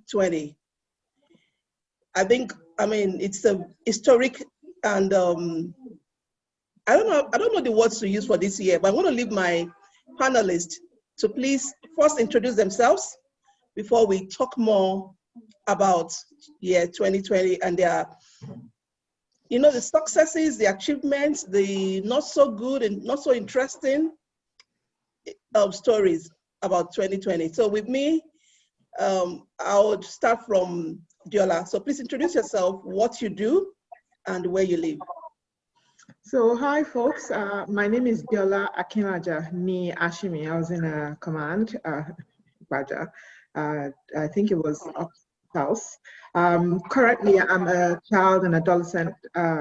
2020. I mean, it's a historic, and I don't know the words to use for this year, but I want to leave my panelists to please first introduce themselves before we talk more about year 2020 and their, the successes, the achievements, the not so good and not so interesting stories about 2020. So with me, I would start from Adeola. So please introduce yourself, what you do, and where you live. So hi folks, my name is Adeola Akinlaja, ni Ashimi. I was in a command, Baja. I think it was up house. Currently, I'm a child and adolescent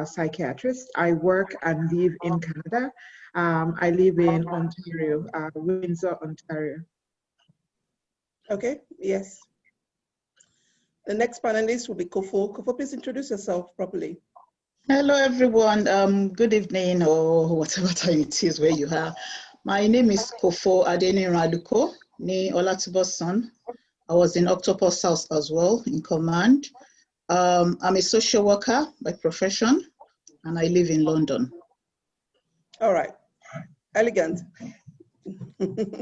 psychiatrist. I work and live in Canada. I live in Ontario, Windsor, Ontario. Okay, yes. The next panelist will be Kofo. Kofo, please introduce yourself properly. Hello, everyone. Good evening, or whatever time it is where you are. My name is Kofo Aluko, ni Olatubo's son. I was in Octopus House as well, in command. I'm a social worker by profession, and I live in London. All right. Elegant.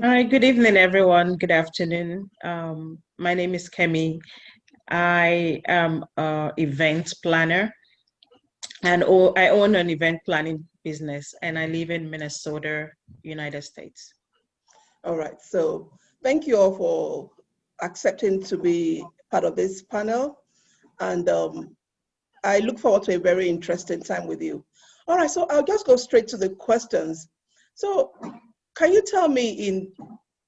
Hi, good evening, everyone. Good afternoon. My name is Kemi. I am an event planner, and I own an event planning business, and I live in Minnesota, United States. All right. So thank you all for accepting to be part of this panel. And I look forward to a very interesting time with you. All right. So I'll just go straight to the questions. So can you tell me in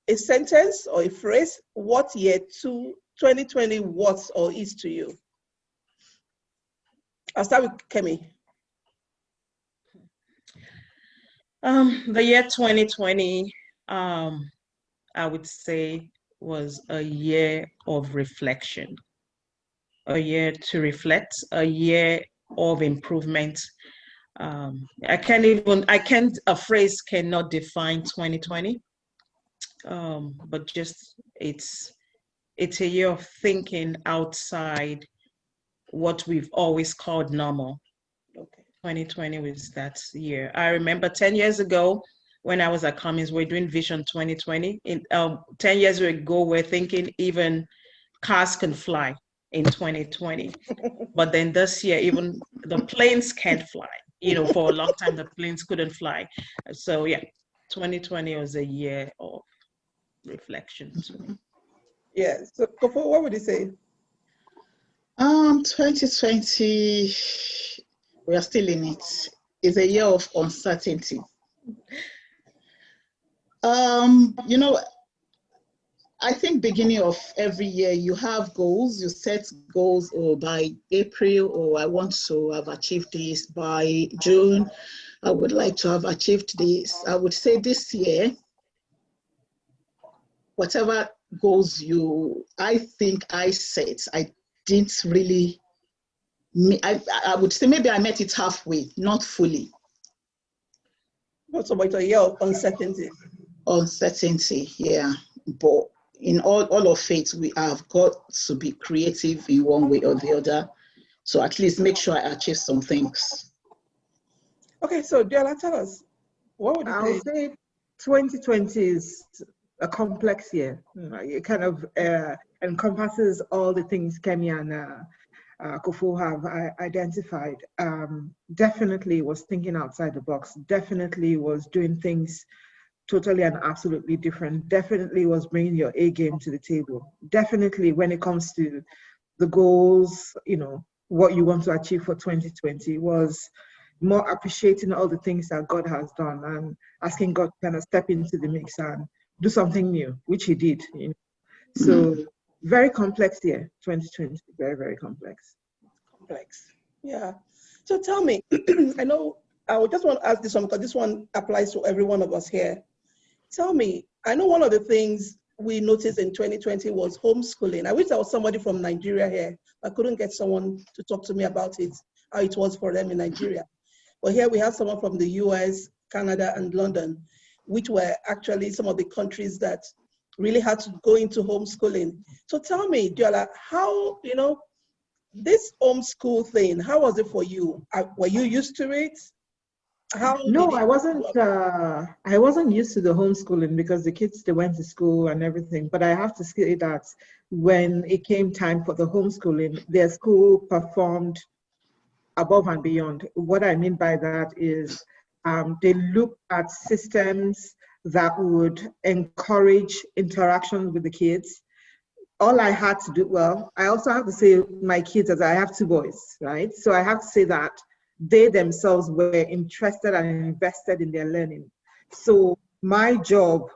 a sentence or a phrase what year 2020 was or is to you? I'll start with Kemi. The year 2020, I would say, was a year of reflection, a year to reflect, a year of improvement. A phrase cannot define 2020, but just it's a year of thinking outside what we've always called normal. Okay. 2020 was that year. I remember 10 years ago when I was at Cummins, we're doing Vision 2020. 10 years ago, we're thinking even cars can fly in 2020. But then this year, even the planes can't fly. For a long time, the planes couldn't fly. So yeah, 2020 was a year of reflection. Yeah, so Kofo, what would you say? 2020, we are still in it. It's a year of uncertainty. I think beginning of every year you have goals, you set goals, or by April, or I want to have achieved this by June. I would like to have achieved this. I would say this year, whatever goals I think I set, I didn't really, I would say maybe I met it halfway, not fully. What's about a year of uncertainty? Uncertainty, yeah. But in all of it, we have got to be creative in one way or the other. So at least make sure I achieve some things. Okay, so Adeola, tell us, what would you I'll say 2020 is a complex year. It kind of encompasses all the things Kemi and Kofo have identified. Definitely was thinking outside the box. Definitely was doing things totally and absolutely different. Definitely was bringing your A game to the table. Definitely when it comes to the goals, what you want to achieve for 2020 was more appreciating all the things that God has done and asking God to kind of step into the mix and do something new, which he did. So very complex year, 2020, very, very complex. Complex, yeah. So tell me, I know I would just want to ask this one because this one applies to every one of us here. Tell me, I know one of the things we noticed in 2020 was homeschooling. I wish there was somebody from Nigeria here. I couldn't get someone to talk to me about it, how it was for them in Nigeria. But here we have someone from the US, Canada, and London, which were actually some of the countries that really had to go into homeschooling. So tell me, Adeola, how, this homeschool thing, how was it for you? Were you used to it? How No, did it I wasn't. work? I wasn't used to the homeschooling because the kids they went to school and everything. But I have to say that when it came time for the homeschooling, their school performed above and beyond. What I mean by that is they looked at systems that would encourage interaction with the kids. All I had to do, well, I also have to say my kids, as I have two boys, right? So I have to say that they themselves were interested and invested in their learning. So my job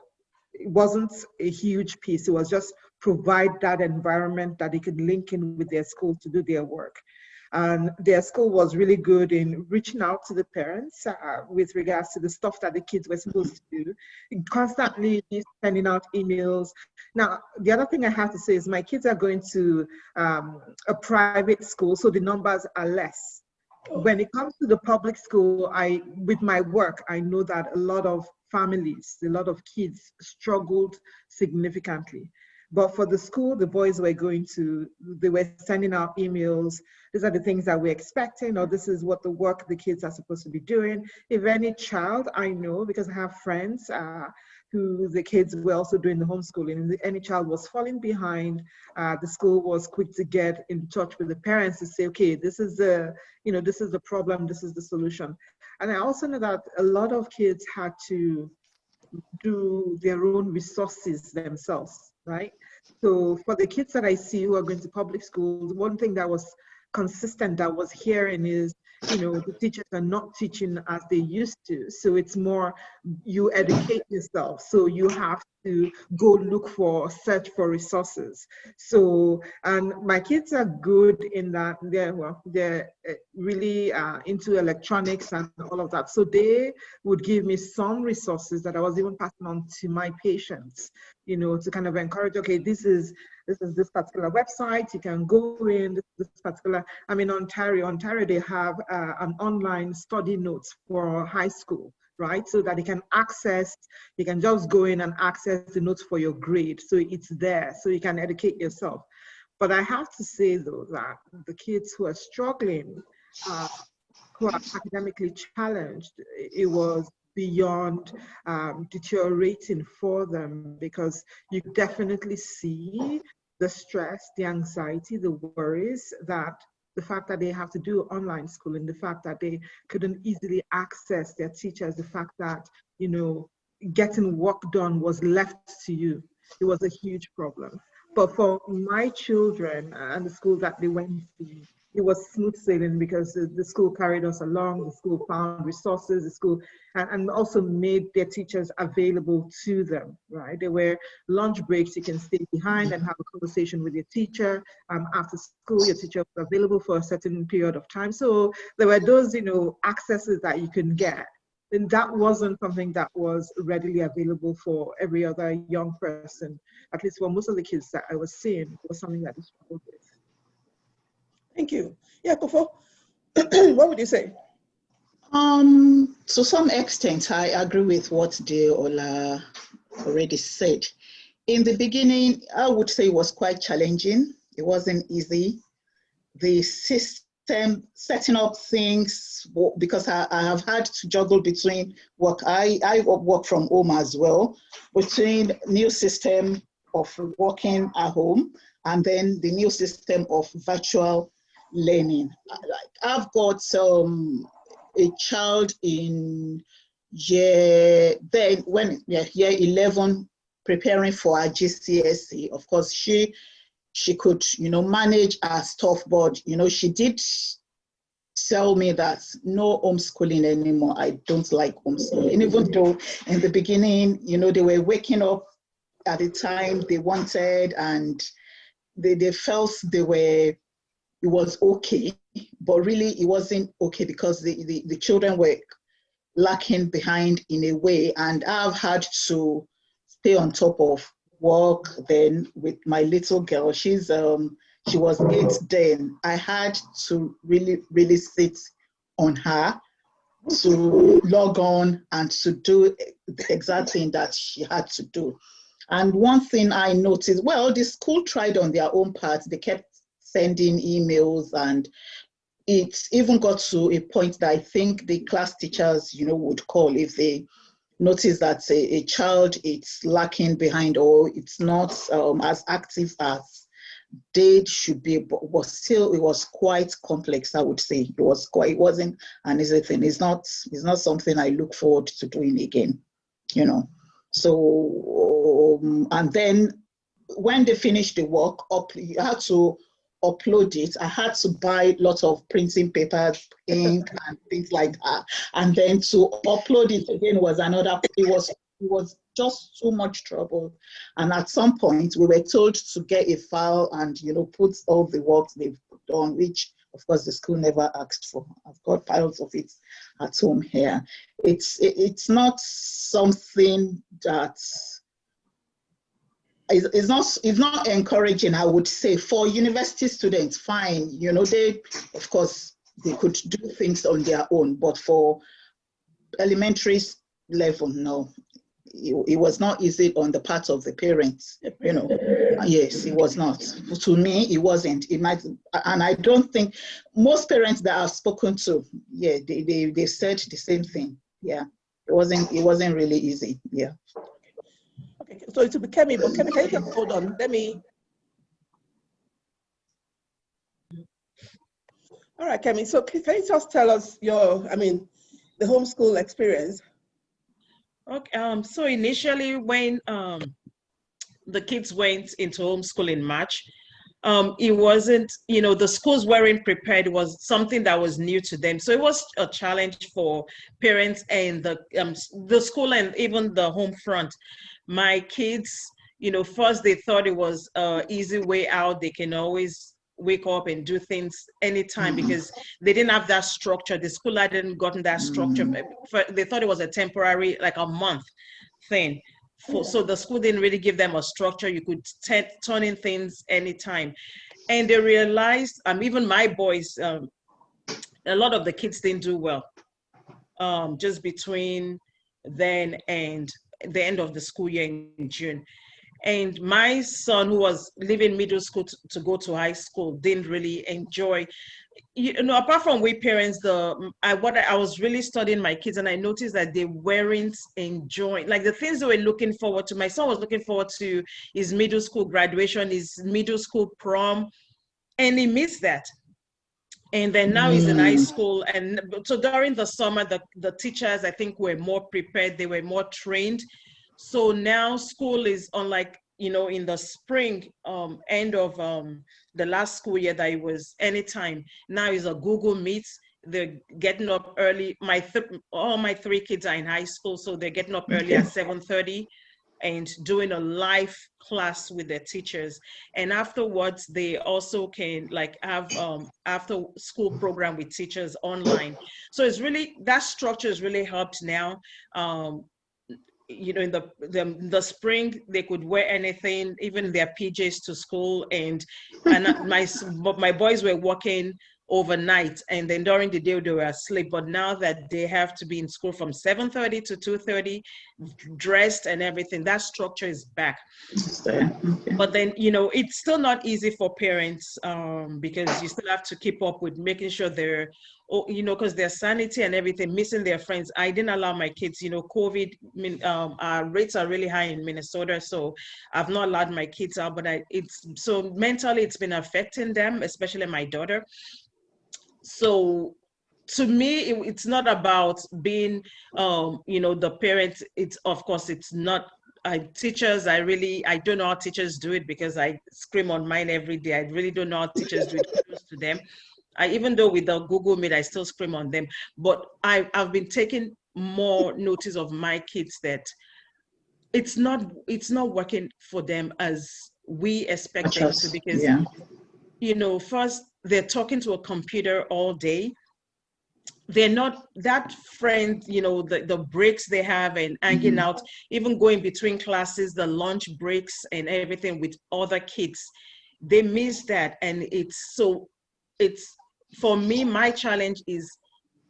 wasn't a huge piece. It was just provide that environment that they could link in with their school to do their work. And their school was really good in reaching out to the parents with regards to the stuff that the kids were supposed to do, constantly sending out emails. Now, the other thing I have to say is my kids are going to a private school, so the numbers are less. When it comes to the public school, with my work, I know that a lot of families, a lot of kids struggled significantly. But for the school, the boys were going to, they were sending out emails. These are the things that we're expecting, or this is what the work the kids are supposed to be doing. If any child, I know, because I have friends who the kids were also doing the homeschooling, and any child was falling behind, the school was quick to get in touch with the parents to say, okay, this is the problem, this is the solution. And I also know that a lot of kids had to do their own resources themselves, right? So for the kids that I see who are going to public schools, one thing that was consistent that was hearing is, the teachers are not teaching as they used to. So it's more you educate yourself. So you have to go search for resources. So, and my kids are good in that they're really into electronics and all of that. So they would give me some resources that I was even passing on to my patients, to kind of encourage, okay, this is this particular website, you can go in, this particular, Ontario, they have an online study notes for high school, right? So that you can just go in and access the notes for your grade. So it's there, so you can educate yourself. But I have to say though, that the kids who are struggling, who are academically challenged, it was beyond deteriorating for them, because you definitely see the stress, the anxiety, the worries, that the fact that they have to do online schooling, the fact that they couldn't easily access their teachers, the fact that, getting work done was left to you. It was a huge problem. But for my children and the school that they went to, it was smooth sailing, because the school carried us along, the school found resources, the school, and also made their teachers available to them, right? There were lunch breaks, you can stay behind and have a conversation with your teacher. After school, your teacher was available for a certain period of time. So there were those, accesses that you can get. And that wasn't something that was readily available for every other young person. At least for most of the kids that I was seeing, it was something that they struggled with. Thank you. Yeah, Kofo, what would you say? To some extent, I agree with what Adeola already said. In the beginning, I would say it was quite challenging. It wasn't easy. The system, setting up things, because I have had to juggle between work. I work from home as well, between new system of working at home and then the new system of virtual learning. I've got a child in year 11 preparing for her GCSE. Of course, she could, manage her stuff, but, she did tell me that no homeschooling anymore. I don't like homeschooling, even though in the beginning, they were waking up at the time they wanted, and they felt it was okay, but really it wasn't okay, because the children were lacking behind in a way, and I've had to stay on top of work. Then with my little girl, she was 8 then. I had to really sit on her to log on and to do the exact thing that she had to do. And one thing I noticed, well, the school tried on their own part. They kept sending emails, and it even got to a point that I think the class teachers, would call if they notice that a child is lacking behind, or it's not as active as they should be, but still it was quite complex, I would say. It wasn't an easy thing. It's not something I look forward to doing again, So, and then when they finished the work, you had to upload it. I had to buy lots of printing papers, ink, and things like that. And then to upload it again was it was just too much trouble. And at some point, we were told to get a file and, put all the work they've done, which, of course, the school never asked for. I've got piles of it at home here. It's not something that it's not encouraging, I would say. For university students, fine. They, of course, they could do things on their own, but for elementary level, no. It was not easy on the part of the parents, Yes, it was not. To me, it wasn't. It might, and I don't think most parents that I've spoken to, they said the same thing. Yeah, it wasn't really easy. Yeah. Okay, so it will be Kemi, but Kemi, can you just hold on? All right, Kemi. So can you just tell us the homeschool experience? Okay, so initially when the kids went into homeschool in March, it wasn't, the schools weren't prepared. It was something that was new to them. So it was a challenge for parents and the school and even the home front. My kids, first they thought it was an easy way out. They can always wake up and do things anytime because they didn't have that structure. The school hadn't gotten that structure. They thought it was a temporary, like a month thing. So the school didn't really give them a structure. You could turn in things anytime. And they realized, even my boys, a lot of the kids didn't do well. Just between then and the end of the school year in June. And my son, who was leaving middle school to go to high school, didn't really enjoy, apart from we parents, I was really studying my kids, and I noticed that they weren't enjoying, like the things they were looking forward to. My son was looking forward to his middle school graduation, his middle school prom, and he missed that. And then now he's in high school. And so during the summer, the teachers, I think, were more prepared. They were more trained. So now school is unlike, in the spring, end of the last school year, that it was anytime. Now is a Google Meet. They're getting up early. All my three kids are in high school, so they're getting up early at 7:30 and doing a live class with their teachers. And afterwards, they also can have after school program with teachers online. So it's really, that structure has really helped now. In the spring, they could wear anything, even their PJs to school. And my boys were working overnight, and then during the day they were asleep. But now that they have to be in school from 7:30 to 2:30, dressed and everything, that structure is back. But then it's still not easy for parents, because you still have to keep up with making sure they're, because their sanity and everything, missing their friends. I didn't allow my kids, COVID, our rates are really high in Minnesota, so I've not allowed my kids out. But so mentally it's been affecting them, especially my daughter. So to me, it's not about being, the parents. It's, of course, it's not. Teachers, I don't know how teachers do it, because I scream on mine every day. I really don't know how teachers do it. Kudos to them. Even though with the Google Meet, I still scream on them. But I've been taking more notice of my kids that it's not working for them as we expect them to, because first they're talking to a computer all day. They're not that friend, the breaks they have and hanging out, even going between classes, the lunch breaks and everything with other kids. They miss that. And it's for me, my challenge is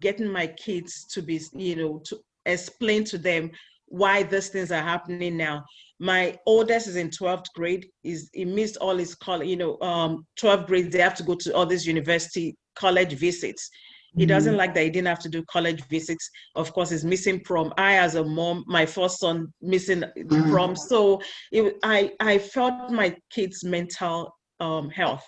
getting my kids to be, to explain to them why these things are happening now. My oldest is in 12th grade. He missed all his college, 12th grade, they have to go to all these university college visits. He doesn't like that he didn't have to do college visits. Of course, he's missing prom. I, as a mom, my first son missing prom. So I felt my kids' mental health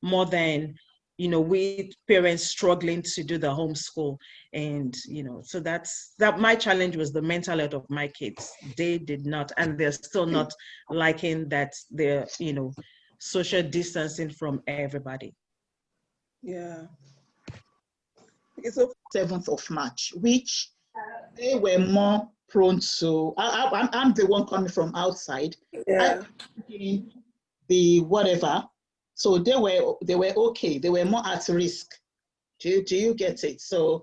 more than, we parents struggling to do the homeschool. And, so that my challenge was the mental health of my kids. They did not, and they're still not liking that they're, social distancing from everybody. Yeah. Okay, so 7th of March, which they were more prone to. I'm the one coming from outside. yeah. The whatever. So they were okay. They were more at risk. Do you get it? So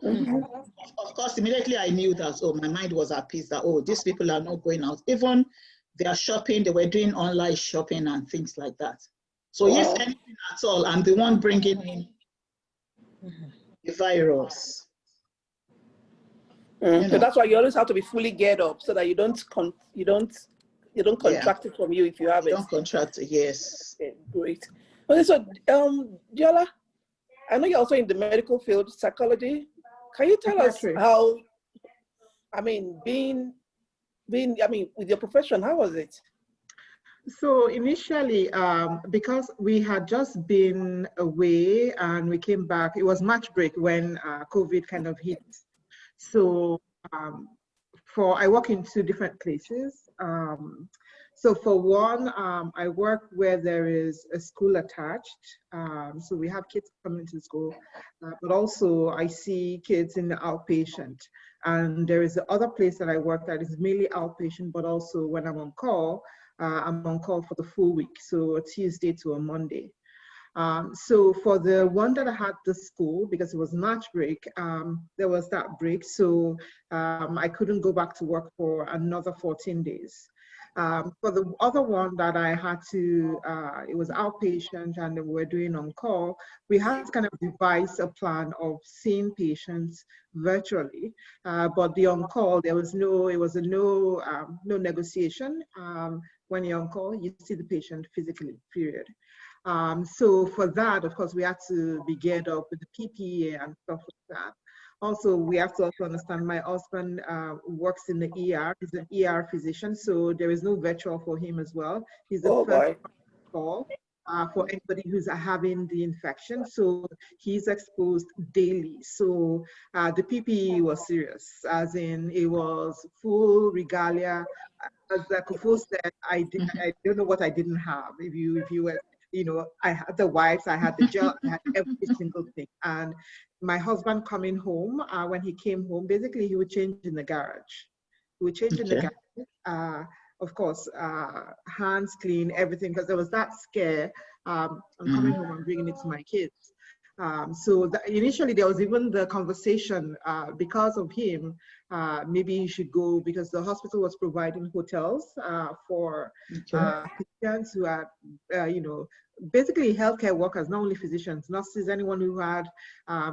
of course, immediately I knew that, my mind was at peace that, these people are not going out. Even they are shopping, they were doing online shopping and things like that. So if anything at all, I'm the one bringing in the virus. So that's why you always have to be fully geared up so that you don't contract it from you if you have it. Don't contract it, yes. Okay, great. Okay, so Adeola, I know you're also in the medical field, psychology. Can you tell us how, being with your profession, how was it? So initially, because we had just been away and we came back, it was March break when COVID kind of hit. So I work in 2 different places. So for one, I work where there is a school attached. So we have kids coming to school, but also I see kids in the outpatient. And there is the other place that I work that is mainly outpatient, but also when I'm on call for the full week. So a Tuesday to a Monday. So for the one that I had the school, because it was March break, there was that break. So I couldn't go back to work for another 14 days. For the other one that I had to, it was outpatient and we were doing on call, we had to kind of devise a plan of seeing patients virtually, but the on call, there was no negotiation. When you're on call, you see the patient physically, period. So for that, of course, we had to be geared up with the PPE and stuff like that. Also, we have to also understand my husband works in the ER. He's an ER physician, so there is no virtual for him as well. He's the first call for anybody who's having the infection. So he's exposed daily. So the PPE was serious, as in it was full regalia. As Kofo said, I don't know what I didn't have. If you were, I had the wipes, I had the gel, I had every single thing. And my husband coming home, when he came home, basically he would change in the garage. He would change in the garage. Of course, hands clean, everything, because there was that scare. I'm coming home, I'm bringing it to my kids. So initially there was even the conversation, because of him, maybe he should go, because the hospital was providing hotels for patients who had, basically healthcare workers, not only physicians, nurses, anyone who had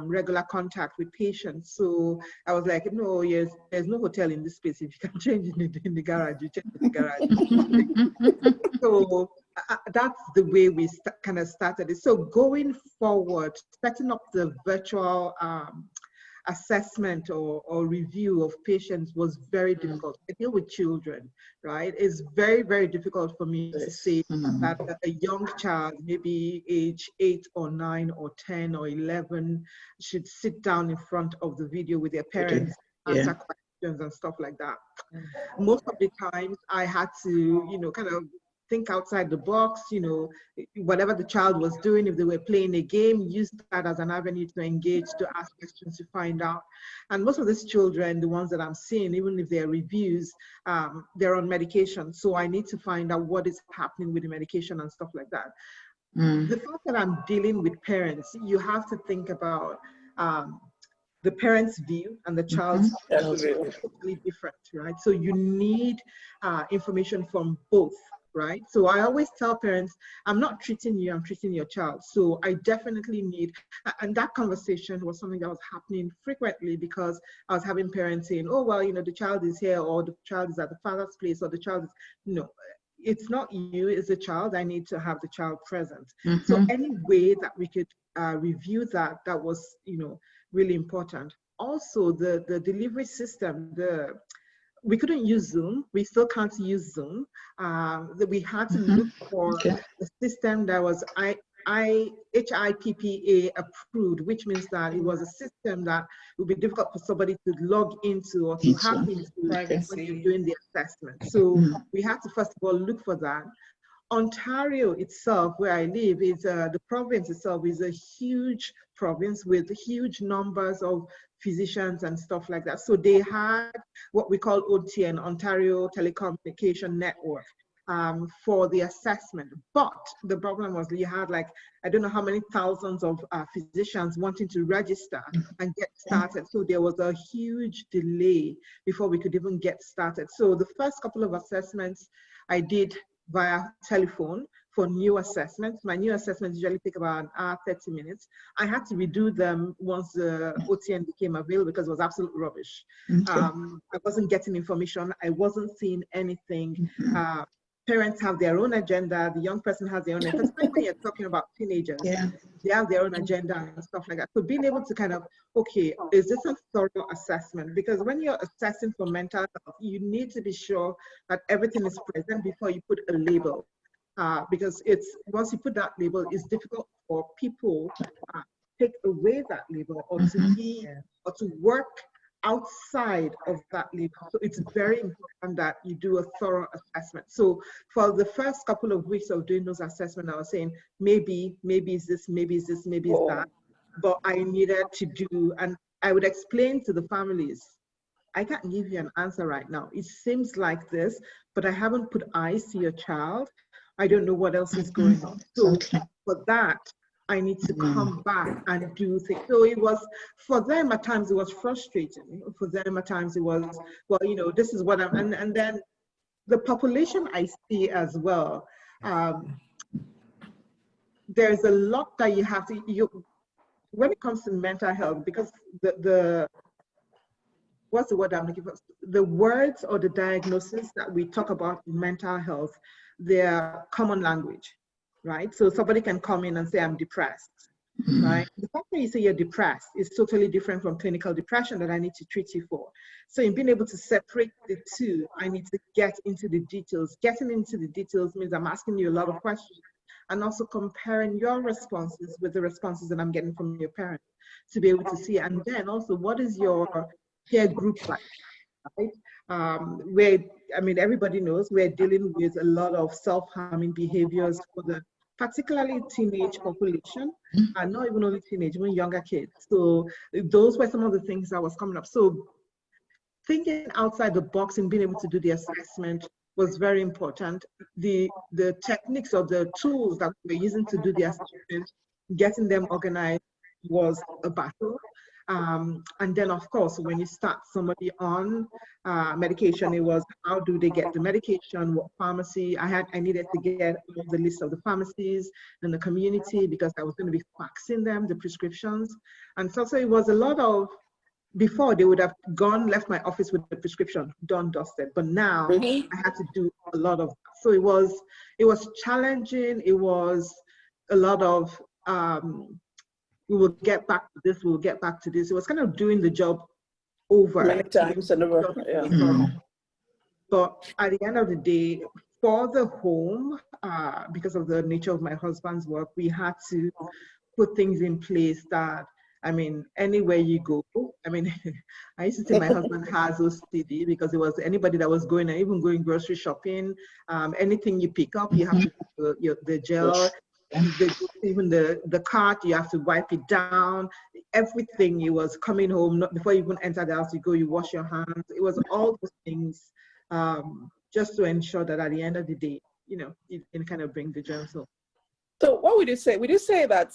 regular contact with patients. So I was like, no, yes, there's no hotel in this space. If you can change in the garage, you change in the garage. So that's the way we kind of started it. So going forward, setting up the virtual assessment or review of patients was very difficult. I deal with children, right? It's very, very difficult for me to say that a young child, maybe age 8 or 9 or 10 or 11, should sit down in front of the video with their parents, answer questions and stuff like that. Most of the times I had to, kind of think outside the box, whatever the child was doing, if they were playing a game, use that as an avenue to engage, to ask questions, to find out. And most of these children, the ones that I'm seeing, even if they're reviews, they're on medication. So I need to find out what is happening with the medication and stuff like that. The fact that I'm dealing with parents, you have to think about the parent's view and the child's view is totally different, right? So you need information from both. Right? So I always tell parents, I'm not treating you, I'm treating your child. So I definitely need, and that conversation was something that was happening frequently because I was having parents saying, oh, well, the child is here, or the child is at the father's place, or the child is, it's not you, it's a child. I need to have the child present. Mm-hmm. So any way that we could review that, that was, really important. Also, the delivery system, we couldn't use Zoom. We still can't use Zoom. We had to look for a system that was HIPAA approved, which means that it was a system that would be difficult for somebody to log into or to hack into when you're doing the assessment. So we had to first of all look for that. Ontario itself, where I live, is the province itself is a huge province with huge numbers of physicians and stuff like that. So they had what we call OTN, Ontario Telecommunication Network, for the assessment. But the problem was you had like, I don't know how many thousands of physicians wanting to register and get started. So there was a huge delay before we could even get started. So the first couple of assessments I did via telephone for new assessments. My new assessments usually take about an hour, 30 minutes. I had to redo them once the OTN became available because it was absolute rubbish. I wasn't getting information. I wasn't seeing anything. Parents have their own agenda. The young person has their own agenda. Especially when you're talking about teenagers, they have their own agenda and stuff like that. So being able to kind of, okay, is this a thorough assessment? Because when you're assessing for mental health, you need to be sure that everything is present before you put a label. Because once you put that label, it's difficult for people to take away that label or to be or to work outside of that label. So it's very important that you do a thorough assessment. So for the first couple of weeks of doing those assessments, I was saying maybe it's this, maybe it's this, maybe it's that. But I needed to do, and I would explain to the families, I can't give you an answer right now. It seems like this, but I haven't put eyes to your child. I don't know what else is going on. So for that, I need to come back and do things. So it was, for them at times it was frustrating. For them at times it was, well, this is what I'm, and then the population I see as well, there's a lot that you have to, when it comes to mental health, because what's the word I'm looking for? The words or the diagnosis that we talk about in mental health, they're common language, right? So somebody can come in and say, I'm depressed, right? The fact that you say you're depressed is totally different from clinical depression that I need to treat you for. So in being able to separate the two, I need to get into the details. Getting into the details means I'm asking you a lot of questions and also comparing your responses with the responses that I'm getting from your parents to be able to see. And then also, what is your peer group like, right? Where, I mean, everybody knows we're dealing with a lot of self-harming behaviors for the particularly teenage population, and not even only teenage, even younger kids. So those were some of the things that was coming up. So thinking outside the box and being able to do the assessment was very important. The techniques or the tools that we're using to do the assessment, getting them organized was a battle. And then, of course, when you start somebody on medication, it was how do they get the medication, what pharmacy. I needed to get all the list of the pharmacies in the community because I was going to be faxing them the prescriptions. And so it was a lot of, before they would have left my office with the prescription done, dusted. But now I had to do a lot of, so it was challenging. It was a lot of, we will get back to this, we'll get back to this. It was kind of doing the job over. Many times and over, But at the end of the day, for the home, because of the nature of my husband's work, we had to put things in place that, I mean, anywhere you go, I mean, I used to say my husband has OCD because it was anybody that was going, even going grocery shopping, anything you pick up, you have to put the gel. Even the cart, you have to wipe it down. Everything, it was coming home, before you even enter the house, you wash your hands. It was all those things just to ensure that at the end of the day, you can kind of bring the germs home. So what would you say? Would you say that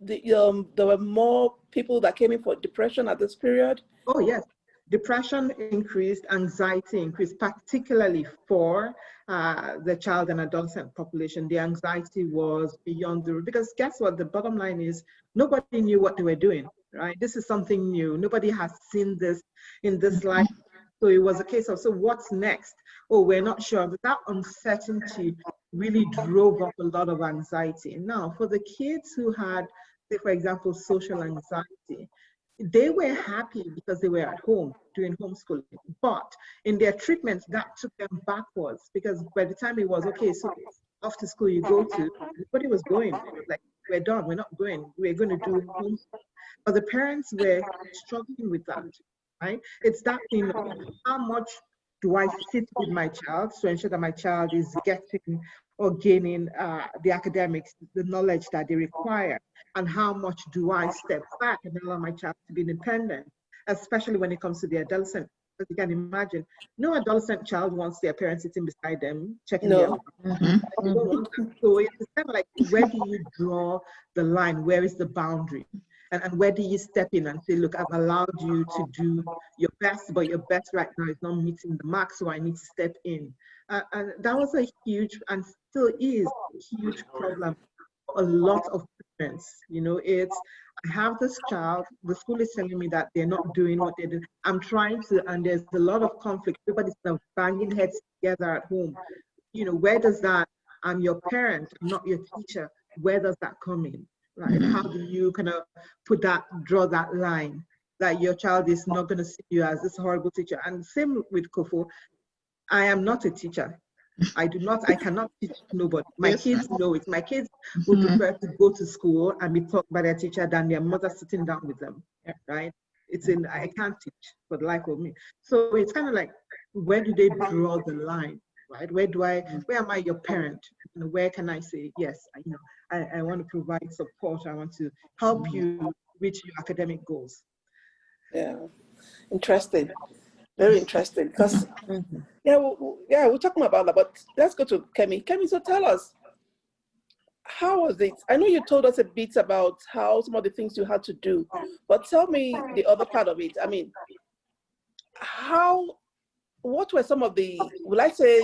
there were more people that came in for depression at this period? Oh, yes. Depression increased, anxiety increased, particularly for the child and adolescent population. The anxiety was beyond the roof, because guess what? The bottom line is nobody knew what they were doing, right? This is something new. Nobody has seen this in this life. So it was a case of, so what's next? Oh, we're not sure. But that uncertainty really drove up a lot of anxiety. Now, for the kids who had, say, for example, social anxiety, they were happy because they were at home doing homeschooling. But in their treatment, that took them backwards, because by the time it was, okay, so off to school you go to, everybody was going. It was like, we're done, we're not going, we're going to do home. But the parents were struggling with that, right? It's that thing of how much do I sit with my child to ensure that my child is getting or gaining the academics, the knowledge that they require, and how much do I step back and allow my child to be independent, especially when it comes to the adolescent. As you can imagine, no adolescent child wants their parents sitting beside them, checking their work. They don't want that. So it's kind of like, where do you draw the line? Where is the boundary? And where do you step in and say, look, I've allowed you to do your best, but your best right now is not meeting the mark, so I need to step in. And that was a huge, and still is, a huge problem for a lot of parents. You know, it's, I have this child, the school is telling me that they're not doing what they do. I'm trying to, and there's a lot of conflict. Everybody's kind of banging heads together at home. You know, where does that, I'm your parent, I'm not your teacher, where does that come in? Right? How do you kind of put that, draw that line that your child is not going to see you as this horrible teacher? And same with Kofo, I am not a teacher. I cannot teach nobody. My kids know it. My kids would prefer to go to school and be taught by their teacher than their mother sitting down with them, right? It's in, I can't teach for the life of me. So it's kind of like, where do they draw the line, right? Where am I your parent? You know, where can I say, yes, I want to provide support. I want to help you reach your academic goals. Yeah, interesting. Very interesting. Because, we're talking about that, but let's go to Kemi. Kemi, so tell us, how was it? I know you told us a bit about how some of the things you had to do, but tell me the other part of it. I mean, what were some of the, will I say,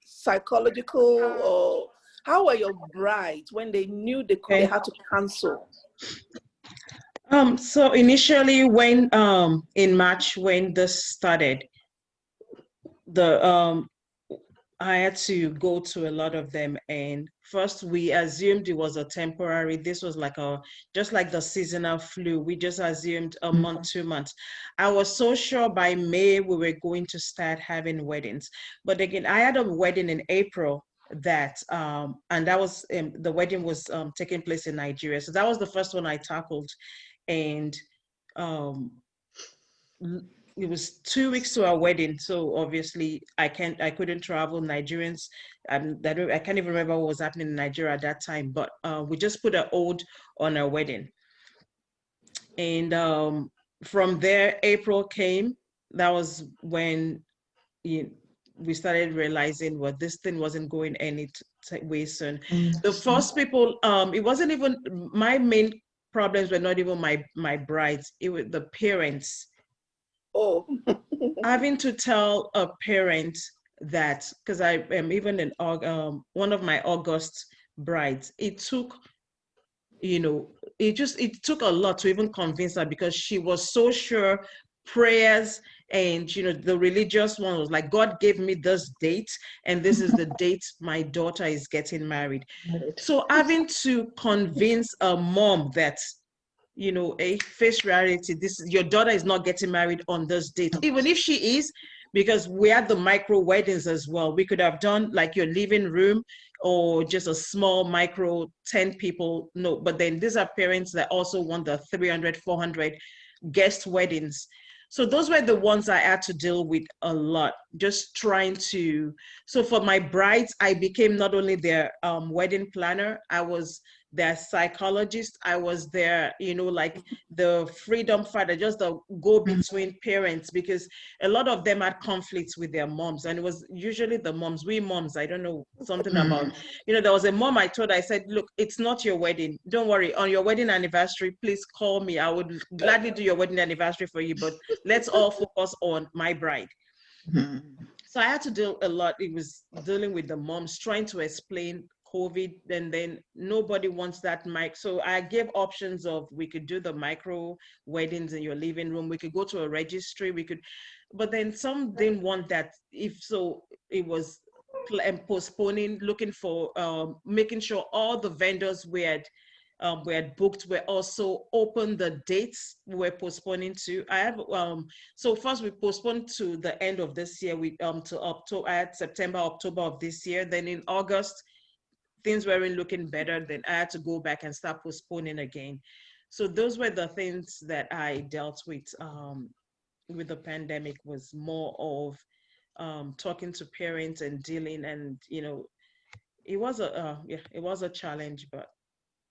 psychological, or how were your brides when they knew they had to cancel? So initially, when in March, when this started, I had to go to a lot of them, and first we assumed it was a temporary. This was like just like the seasonal flu. We just assumed a month, 2 months. I was so sure by May we were going to start having weddings, but again, I had a wedding in April that and that was the wedding was taking place in Nigeria. So that was the first one I tackled, and it was 2 weeks to our wedding, so obviously I couldn't travel. Nigerians, I can't even remember what was happening in Nigeria at that time, but we just put a hold on our wedding. And from there, April came. That was when we started realizing, well, this thing wasn't going any way soon. The first people, it wasn't even, my main problems were not even my brides, it was the parents. Oh. Having to tell a parent that, because I am even in one of my August brides, it took, it took a lot to even convince her, because she was so sure prayers and the religious one was like, God gave me this date and this is the date my daughter is getting married. So having to convince a mom that a face reality, your daughter is not getting married on this date, even if she is, because we had the micro weddings as well. We could have done like your living room or just a small micro 10 people, no, but then these are parents that also want the 300, 400 guest weddings. So those were the ones I had to deal with a lot, just trying to, so for my brides, I became not only their wedding planner, I was their psychologist, I was their, like the freedom fighter, just the go-between parents, because a lot of them had conflicts with their moms, and it was usually the moms, we moms, I don't know, something about, there was a mom I told, I said, look, it's not your wedding, don't worry, on your wedding anniversary, please call me, I would gladly do your wedding anniversary for you, but let's all focus on my bride. So I had to deal a lot, it was dealing with the moms, trying to explain COVID, and then nobody wants that mic. So I gave options of, we could do the micro weddings in your living room. We could go to a registry. We could, but then some didn't want that. If so, it was postponing, looking for, making sure all the vendors we had booked were also open. The dates we're postponing to. I have so first we postponed to the end of this year. We to October. I had September, October of this year. Then in August, things weren't looking better. Then I had to go back and start postponing again. So those were the things that I dealt with the pandemic. Was more of talking to parents and dealing, and it was a challenge, but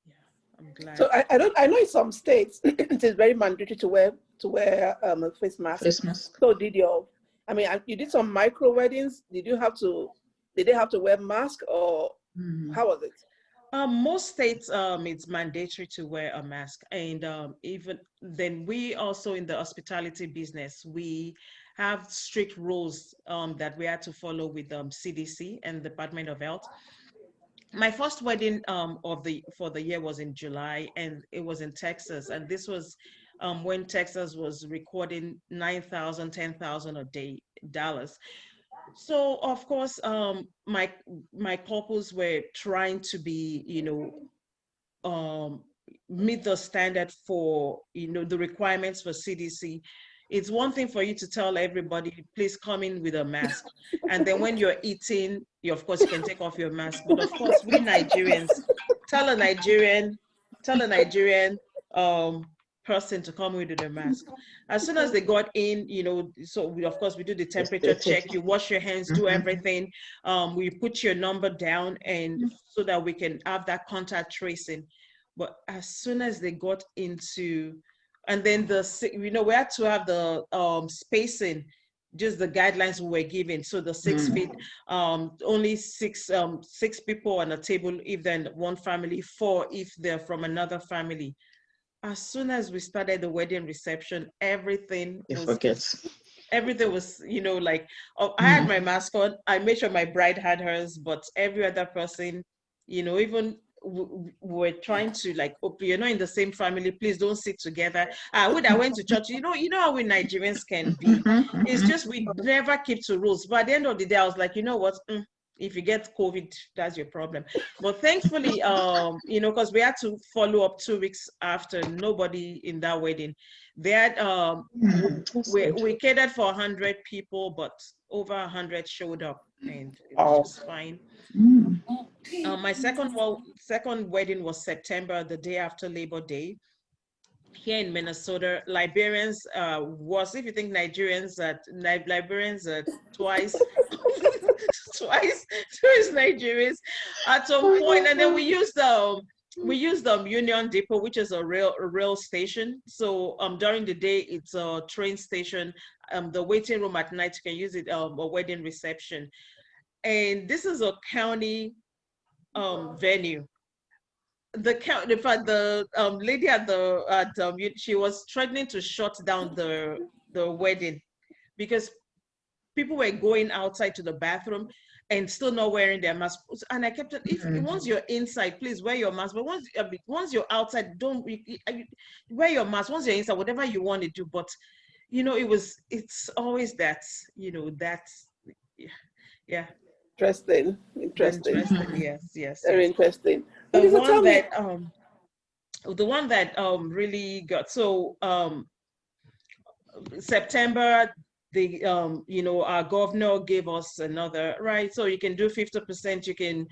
yeah, I'm glad. So I know in some states it is very mandatory to wear a face mask. Face mask. So you did some micro weddings. Did they have to wear mask, or how was it? Most states, it's mandatory to wear a mask, and even then, we also in the hospitality business, we have strict rules that we had to follow with CDC and Department of Health. My first wedding for the year was in July, and it was in Texas, and this was when Texas was recording $9,000, $10,000 a day dollars. So of course, my couples were trying to be, meet the standard for, the requirements for CDC. It's one thing for you to tell everybody, please come in with a mask. And then when you're eating, of course, you can take off your mask. But of course, we Nigerians, tell a Nigerian person to come with a mask. As soon as they got in, so of course, we do the temperature check, you wash your hands, do everything. We put your number down, and so that we can have that contact tracing. But as soon as they got into, and then we had to have the spacing, just the guidelines we were given. So the 6 feet, only six people on a table if they're in one family, 4 if they're from another family. As soon as we started the wedding reception, everything was, I had my mask on. I made sure my bride had hers, but every other person, even we're trying to you're not in the same family, please don't sit together. I went to church, how we Nigerians can be. It's just we never keep to rules. But at the end of the day, I was like, you know what? If you get COVID, that's your problem. But thankfully, because we had to follow up 2 weeks after, nobody in that wedding. They had we catered for 100 people, but over 100 showed up, and it was just fine. My second wedding was September, the day after Labor Day, here in Minnesota. Liberians was, if you think Nigerians, Liberians are twice Nigerians at some point. And then we used Union Depot, which is a rail station. So during the day it's a train station. The waiting room at night, you can use it a wedding reception. And this is a county venue. The lady she was threatening to shut down the wedding because people were going outside to the bathroom and still not wearing their mask. And I kept it, once you're inside, please wear your mask. But once you're outside, don't wear your mask. Once you're inside, whatever you want to do. But it's always that, that's yeah. Interesting. Yes. Very interesting. The one that really got, so September, our governor gave us another, right? So you can do 50%, you can,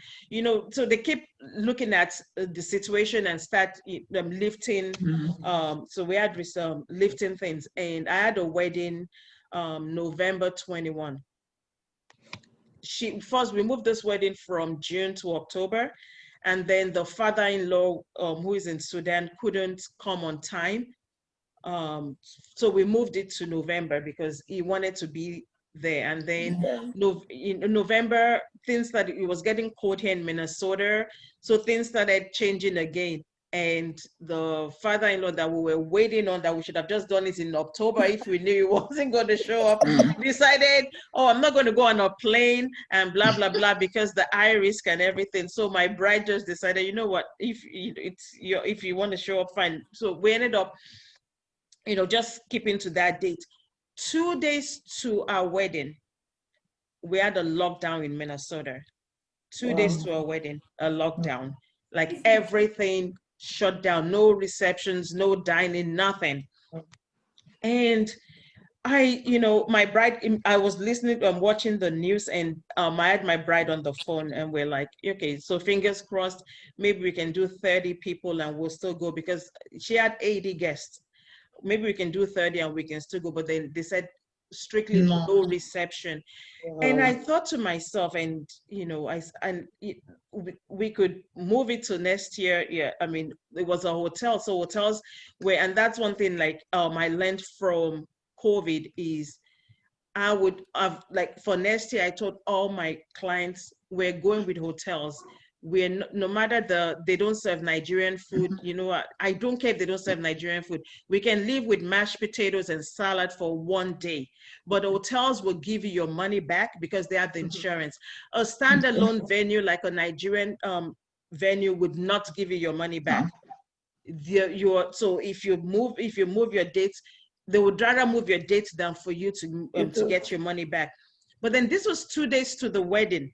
so they keep looking at the situation and start lifting. So we had lifting things, and I had a wedding November 21. We moved this wedding from June to October, and then the father-in-law, who is in Sudan, couldn't come on time. So we moved it to November because he wanted to be there. And then in November, it was getting cold here in Minnesota, so things started changing again. and the father-in-law that we were waiting on, that we should have just done it in October if we knew he wasn't going to show up, decided, oh, I'm not going to go on a plane and blah, blah, blah, because the high risk and everything. So my bride just decided, you know what, if you want to show up, fine. So we ended up, just keeping to that date. 2 days to our wedding, we had a lockdown in Minnesota. 2 days to our wedding, a lockdown. Like everything shut down, no receptions, no dining, nothing. And my bride, I was listening, watching the news, and I had my bride on the phone, and we're like, okay, so fingers crossed, maybe we can do 30 people and we'll still go, because she had 80 guests. Maybe we can do 30 and we can still go, but then they said strictly no reception. And I thought to myself, and we could move it to next year. Yeah, I mean, it was a hotel, so hotels and that's one thing, like I learned from COVID is I would have, like, for next year, I told all my clients we're going with hotels. We're no matter they don't serve Nigerian food. I don't care if they don't serve Nigerian food. We can live with mashed potatoes and salad for one day, but hotels will give you your money back because they have the insurance. A standalone venue like a Nigerian venue would not give you your money back. So if you move your dates, they would rather move your dates than for you to get your money back. But then this was 2 days to the wedding.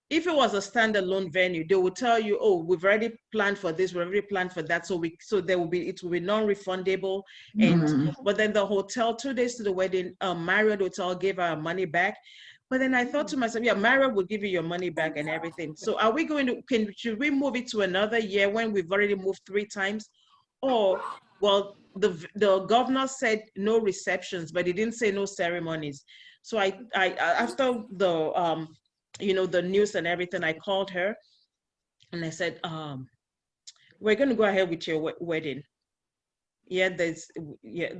If it was a standalone venue, they would tell you, oh, we've already planned for this, we've already planned for that. So it will be non-refundable. But then the hotel, 2 days to the wedding, Marriott Hotel gave our money back. But then I thought to myself, yeah, Marriott will give you your money back and everything. So are we going to, should we move it to another year when we've already moved 3 times? Or, well, the governor said no receptions, but he didn't say no ceremonies. So I after the, the news and everything, I called her and I said, we're going to go ahead with your wedding. Yeah,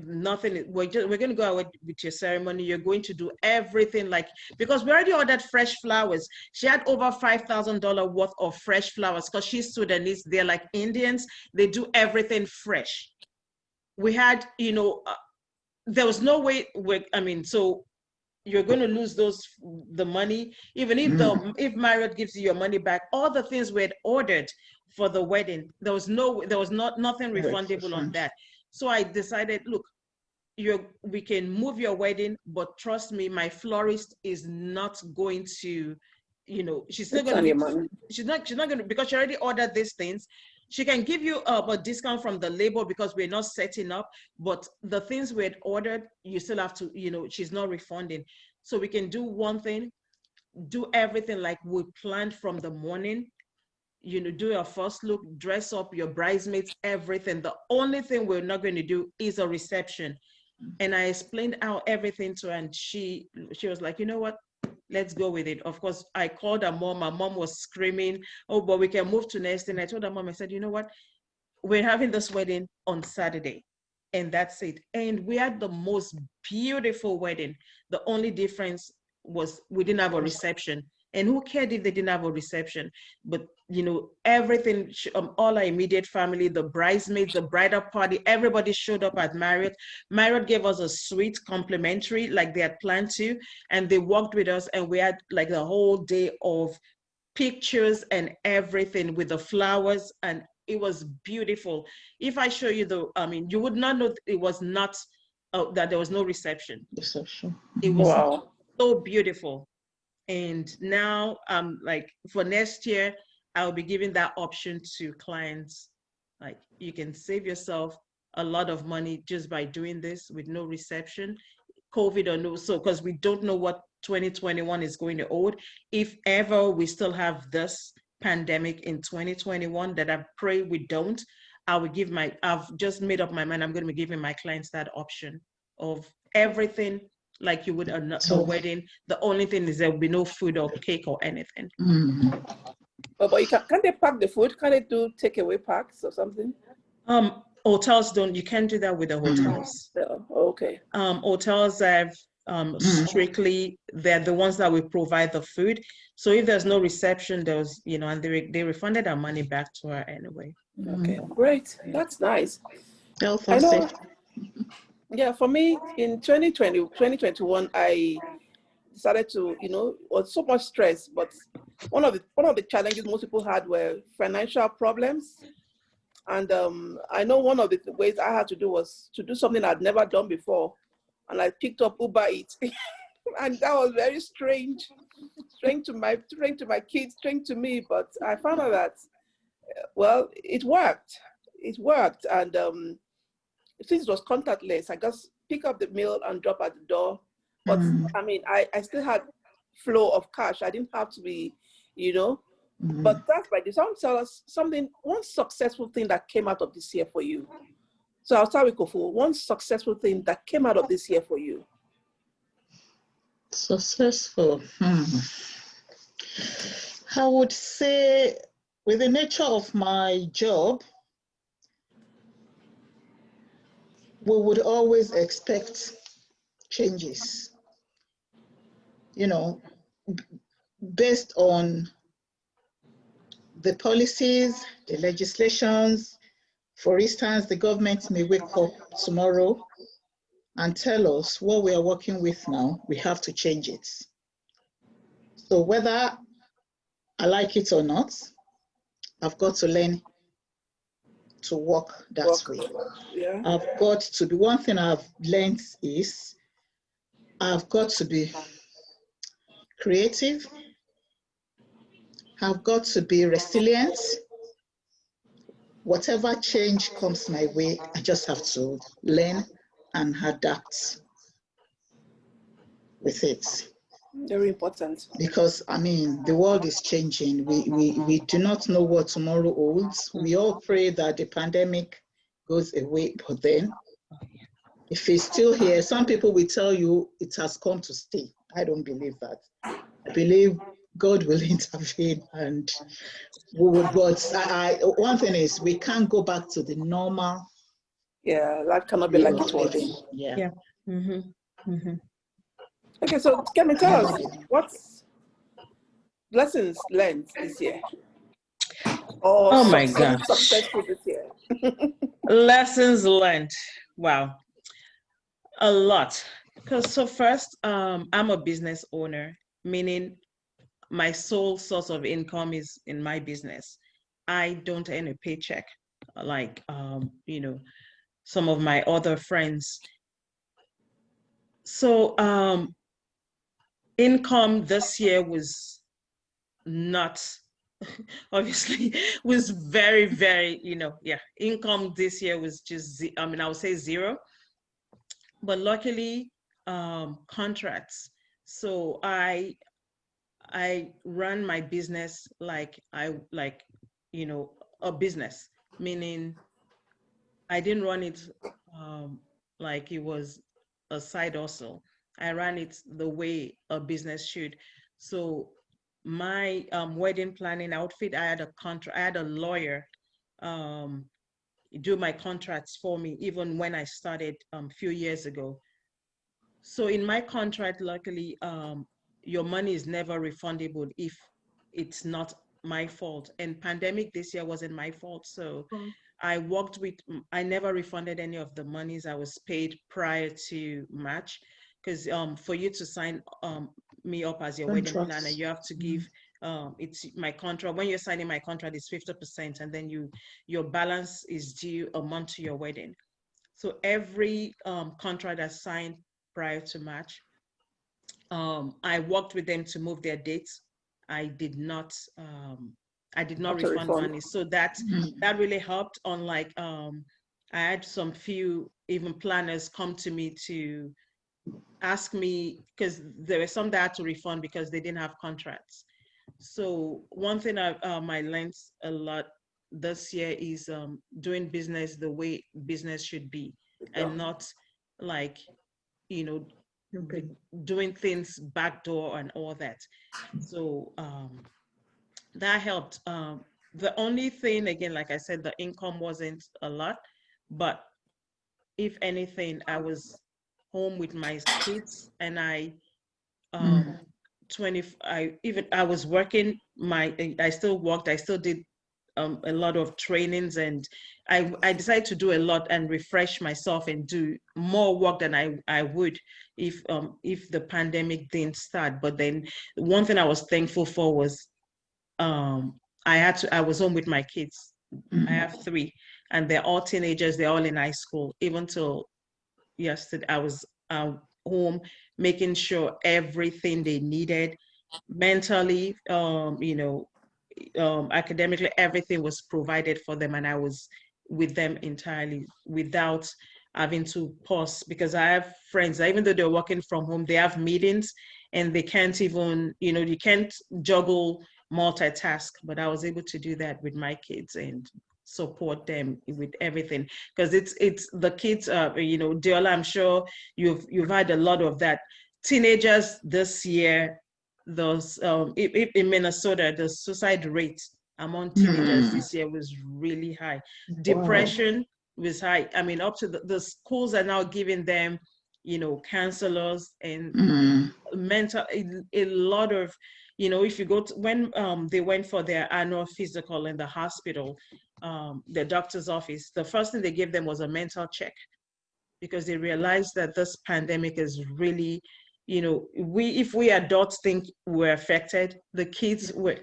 nothing. We're going to go ahead with your ceremony. You're going to do everything, because we already ordered fresh flowers. She had over $5,000 worth of fresh flowers because she's Sudanese. They're like Indians. They do everything fresh. We had, there was no way. So you're going to lose the money, even if Marriott gives you your money back. All the things we had ordered for the wedding, there was nothing refundable on that. So I decided, look, we can move your wedding, but trust me, my florist is not going to, she's not going to, because she already ordered these things. She can give you a discount from the label because we're not setting up, but the things we had ordered, you still have to, she's not refunding. So we can do one thing, do everything like we planned from the morning, do your first look, dress up your bridesmaids, everything. The only thing we're not going to do is a reception. And I explained out everything to her, and she was like, you know what? Let's go with it. Of course, I called her mom. My mom was screaming, oh, but we can move to next. And I told her mom, I said, you know what? We're having this wedding on Saturday, and that's it. And we had the most beautiful wedding. The only difference was we didn't have a reception. And who cared if they didn't have a reception? But, everything, all our immediate family, the bridesmaids, the bridal party, everybody showed up at Marriott. Marriott gave us a suite complimentary, like they had planned to, and they walked with us, and we had like the whole day of pictures and everything with the flowers, and it was beautiful. If I show you you would not know it was not, that there was no reception. It was so beautiful. And now, for next year, I'll be giving that option to clients. Like, you can save yourself a lot of money just by doing this with no reception, COVID or no. So, because we don't know what 2021 is going to hold. If ever we still have this pandemic in 2021, that I pray we don't, I've just made up my mind. I'm going to be giving my clients that option of everything like you would a wedding. The only thing is there will be no food or cake or anything. But you can't they pack the food? Can't they do takeaway packs or something? Hotels don't. You can't do that with the hotels. Okay. Hotels have strictly, they're the ones that will provide the food. So if there's no reception, and they refunded our money back to her anyway. Okay, great. That's nice. Health I and know, safety. yeah, for me in 2020, 2021, I decided to, was so much stress, but one of the challenges most people had were financial problems. And I know one of the ways I had to do was to do something I'd never done before. And I picked up Uber Eats. And that was very strange to my kids, strange to me. But I found out that, well, it worked. It worked. And since it was contactless, I just pick up the meal and drop at the door. But I mean, I still had flow of cash. I didn't have to be, but that's by design. Tell us something, one successful thing that came out of this year for you. So I'll start with Kofo. One successful thing that came out of this year for you. Successful. I would say, with the nature of my job, we would always expect changes, based on the policies, the legislations. For instance, the government may wake up tomorrow and tell us what we are working with now, we have to change it. So whether I like it or not, I've got to learn to work that way. Yeah. I've got to be, one thing I've learned is I've got to be creative. I've got to be resilient. Whatever change comes my way, I just have to learn and adapt with it. Very important. Because, I mean, the world is changing. We do not know what tomorrow holds. We all pray that the pandemic goes away, but then if it's still here, some people will tell you it has come to stay. I don't believe that. I believe God will intervene, and we will, but one thing is, we can't go back to the normal. Yeah, that cannot be like it was. Yeah. Okay, so Kemi, tell us what's lessons learned this year, or Oh my God, successful this year. lessons learned. Wow, a lot. Because so first, I'm a business owner, meaning my sole source of income is in my business. I don't earn a paycheck like some of my other friends. So income this year was not obviously was very, very, income this year was just, I would say zero, but luckily contracts. So I ran my business like a business, meaning I didn't run it like it was a side hustle. I ran it the way a business should. So my wedding planning outfit, I had a lawyer do my contracts for me, even when I started a few years ago. So in my contract, luckily, your money is never refundable if it's not my fault. And pandemic this year wasn't my fault. So I never refunded any of the monies I was paid prior to March. Because for you to sign me up as your wedding planner, you have to give, it's my contract. When you're signing my contract, it's 50%, and then your balance is due a month to your wedding. So every contract I signed prior to March, I worked with them to move their dates. I did not refund money. So that really helped. Unlike I had some few even planners come to me to ask me, because there were some that had to refund because they didn't have contracts. So one thing I learned a lot this year is doing business the way business should be, and not like doing things backdoor and all that. So that helped. The only thing, again, like I said, the income wasn't a lot, but if anything, I was home with my kids, and I was working. I still worked. I still did a lot of trainings, and I decided to do a lot and refresh myself and do more work than I would if the pandemic didn't start. But then one thing I was thankful for was I was home with my kids. I have 3, and they're all teenagers. They're all in high school. Even till yesterday, I was home making sure everything they needed, mentally, academically, everything was provided for them, and I was with them entirely without having to pause, because I have friends that even though they're working from home, they have meetings and they can't even, you can't juggle multitask, but I was able to do that with my kids and support them with everything, because it's the kids. Adeola, I'm sure you've had a lot of that. Teenagers this year, those in Minnesota, the suicide rate among teenagers this year was really high. Depression was high. I mean, up to the schools are now giving them, counselors and mental, a lot of, if you go to, when they went for their annual physical in the hospital, the doctor's office, the first thing they gave them was a mental check, because they realized that this pandemic is really, if we adults think we're affected, the kids were,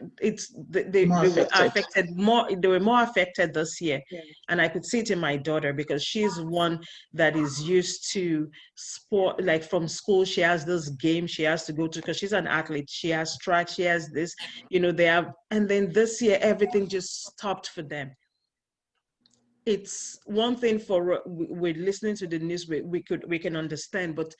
they were affected more. They were more affected this year. Yeah. And I could see it in my daughter, because she's one that is used to sport. Like from school, she has this game she has to go to, because she's an athlete. She has track, she has this, they have, and then this year, everything just stopped for them. It's one thing for we're listening to the news, we can understand, but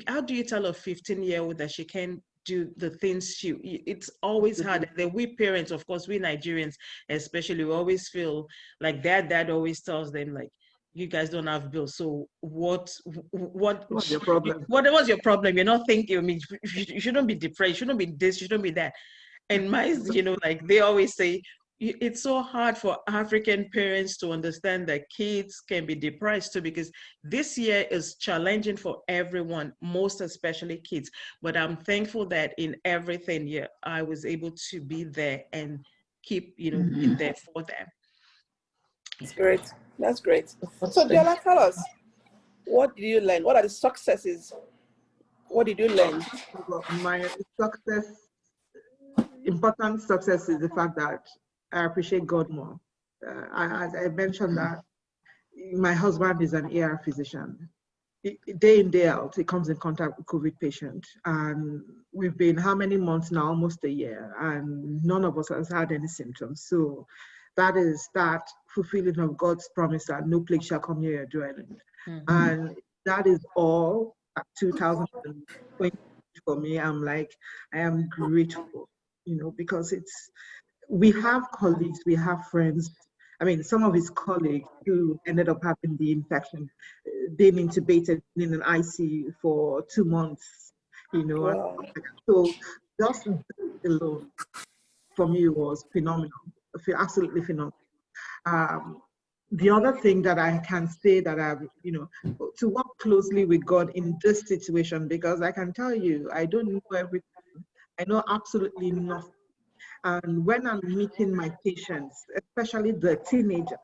how do you tell a 15-year-old that she can do the things it's always hard. And then we parents, of course, we Nigerians especially, we always feel like their dad always tells them, like, you guys don't have bills, so what's your problem? What was your problem? You're not thinking. I mean, you shouldn't be depressed, you shouldn't be this, you shouldn't be that. And my, like they always say, it's so hard for African parents to understand that kids can be depressed too, because this year is challenging for everyone, most especially kids. But I'm thankful that in everything, I was able to be there and keep, being there for them. That's great. That's great. So Adeola, tell us, what did you learn? What are the successes? What did you learn? My important success is the fact that I appreciate God more. As I mentioned, that my husband is an ER physician. Day in, day out, he comes in contact with COVID patients. And we've been how many months now? Almost a year. And none of us has had any symptoms. So that is that fulfilling of God's promise that no plague shall come near your dwelling. And that is all at 2020 for me. I am grateful, because we have colleagues, we have friends. I mean, some of his colleagues who ended up having the infection, being intubated in an ICU for 2 months, Wow. So just alone for me was phenomenal, absolutely phenomenal. The other thing that I can say that I've, to work closely with God in this situation, because I can tell you, I don't know everything. I know absolutely nothing. And when I'm meeting my patients, especially the teenagers,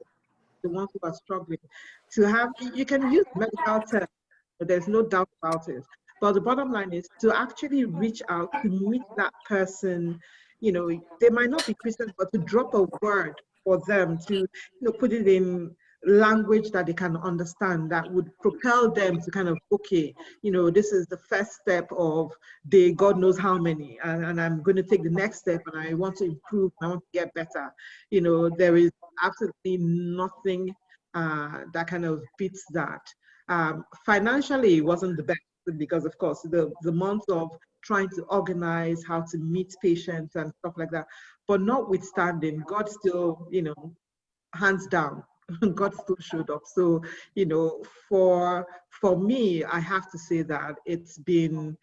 the ones who are struggling, you can use medical terms, but there's no doubt about it. But the bottom line is to actually reach out to meet that person. They might not be Christians, but to drop a word for them, to put it in language that they can understand, that would propel them to kind of, okay, this is the first step of the God knows how many, and I'm going to take the next step, and I want to improve, I want to get better. There is absolutely nothing that kind of beats that. Financially, it wasn't the best, because of course the months of trying to organize how to meet patients and stuff like that, but notwithstanding, God still, hands down, God still showed up. So, for me, I have to say that it's been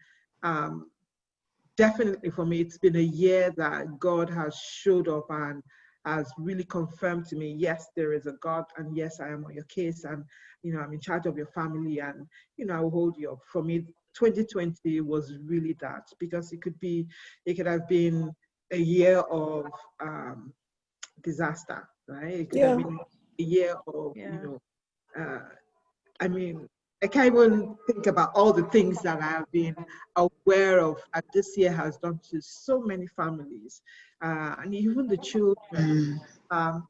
definitely, for me, it's been a year that God has showed up and has really confirmed to me, yes, there is a God, and yes, I am on your case, and I'm in charge of your family, and I will hold you up. For me, 2020 was really that, because it could have been a year of disaster, right? It could have been a year of, I mean, I can't even think about all the things that I have been aware of that this year has done to so many families, and even the children. I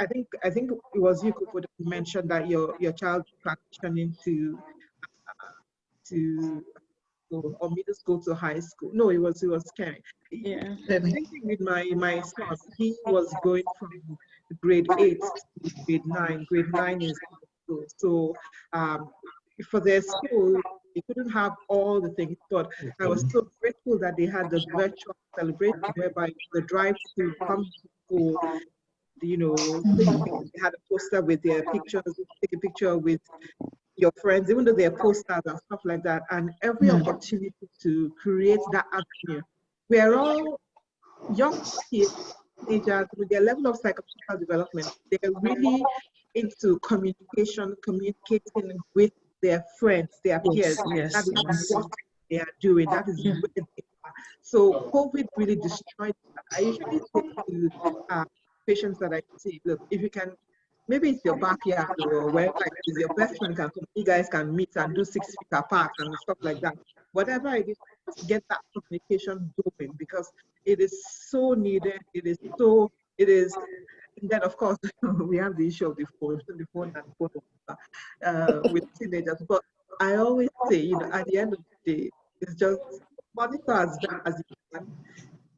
think it was you, Kofo, that mentioned that your child transitioning to or middle school to high school. No, it was Kemi. Yeah. Thinking with my son, he was going from grade 8 to grade 9. Grade 9 is school. So for their school, they couldn't have all the things, but I was so grateful that they had the virtual celebration whereby the drive to come to school, you know, they had a poster with their pictures, take a picture with your friends, even though they're posters and stuff like that, and every opportunity to create that avenue. We're all young kids, teenagers, with their level of psychosocial development. They're really into communication, communicating with their friends, their peers. That is what they are doing. That is where they are. So COVID really destroyed that. I usually say to patients that I see, look, if you can, maybe it's your backyard or wherever it is, your best friend can come, you guys can meet and do 6 feet apart and stuff like that. Whatever it is, just get that communication going because it is so needed. It is, and then of course, we have the issue of the phone and the phone with teenagers. But I always say, you know, at the end of the day, it's just monitor as best as you can,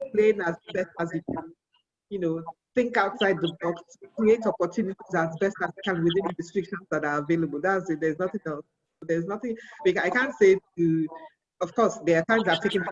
explain as best as you can, you know, think outside the box, create opportunities as best as you can within the restrictions that are available. That's it. There's nothing else. There's nothing. I can't say to, of course, there are times I've taken